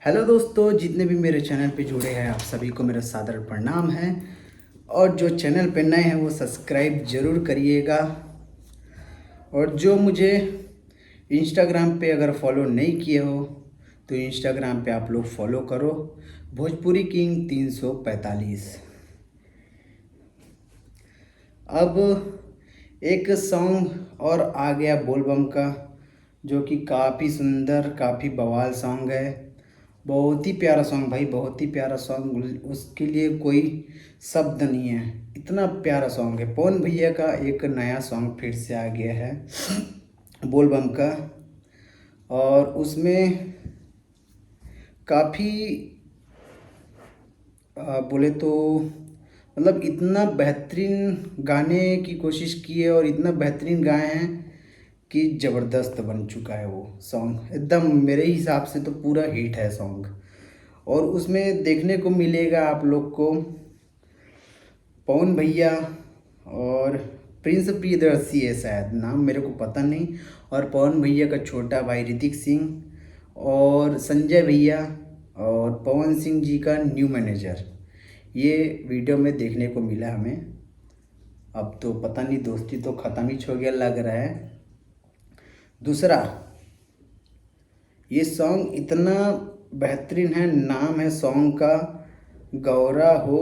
Hello दोस्तों, जितने भी मेरे चैनल पे जुड़े हैं आप सभी को मेरा सादर प्रणाम है। और जो चैनल पे नए हैं वो सब्सक्राइब ज़रूर करिएगा। और जो मुझे इंस्टाग्राम पे अगर फॉलो नहीं किए हो तो इंस्टाग्राम पे आप लोग फॉलो करो, भोजपुरी किंग 345। अब एक सॉन्ग और आ गया बोलबम का, जो कि काफ़ी सुंदर काफ़ी बवाल सॉन्ग है। बहुत ही प्यारा सॉन्ग भाई, बहुत ही प्यारा सॉन्ग, उसके लिए कोई शब्द नहीं है। इतना प्यारा सॉन्ग है। पवन भैया का एक नया सॉन्ग फिर से आ गया है बोलबम का। और उसमें काफ़ी बोले तो मतलब इतना बेहतरीन गाने की कोशिश की है और इतना बेहतरीन गाए हैं कि ज़बरदस्त बन चुका है वो सॉन्ग। एकदम मेरे हिसाब से तो पूरा हिट है सॉन्ग। और उसमें देखने को मिलेगा आप लोग को पवन भैया और प्रिंस प्रियदर्शी है, शायद नाम मेरे को पता नहीं, और पवन भैया का छोटा भाई ऋतिक सिंह और संजय भैया और पवन सिंह जी का न्यू मैनेजर। ये वीडियो में देखने को मिला हमें। अब तो पता नहीं, दोस्ती तो ख़त्म ही हो गया लग रहा है। दूसरा, ये सॉन्ग इतना बेहतरीन है, नाम है सॉन्ग का गौरा हो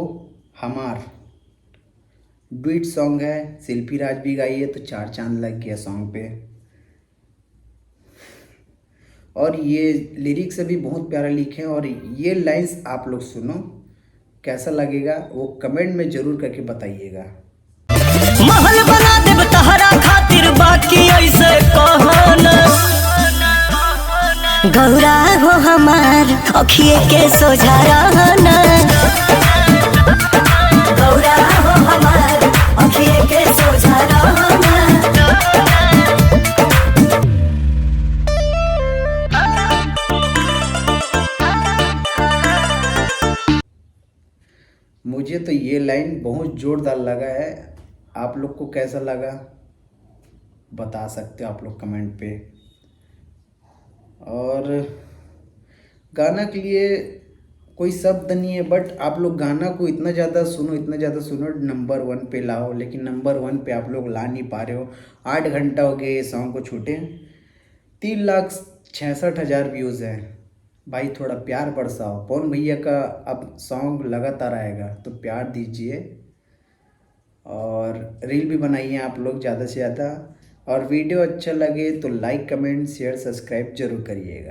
हमार। डुइट सॉन्ग है, शिल्पी राज भी गाई है, तो चार चांद लग गया सॉन्ग पे। और ये लिरिक्स भी बहुत प्यारा लिखे हैं। और ये लाइंस आप लोग सुनो, कैसा लगेगा वो कमेंट में ज़रूर करके बताइएगा। महल बना देब तहरा खातिर, बाकी ऐसे कहना गौरा हो हमार अखिए के सोझा रहना। गौरा हो हमार अखिए के सोझा रहना। मुझे तो ये लाइन बहुत जोरदार लगा है। आप लोग को कैसा लगा बता सकते हो आप लोग कमेंट पे। और गाना के लिए कोई शब्द नहीं है, बट आप लोग गाना को इतना ज़्यादा सुनो, इतना ज़्यादा सुनो, नंबर 1 पे लाओ। लेकिन नंबर 1 पे आप लोग ला नहीं पा रहे हो। 8 घंटा हो गए ये सॉन्ग को छूटे, 3,66,000 व्यूज़ हैं। भाई थोड़ा प्यार बरसाओ। पवन भैया का अब सॉन्ग लगातार आएगा तो प्यार दीजिए। और रील भी बनाइए आप लोग ज़्यादा से ज़्यादा। और वीडियो अच्छा लगे तो लाइक कमेंट शेयर सब्सक्राइब जरूर करिएगा।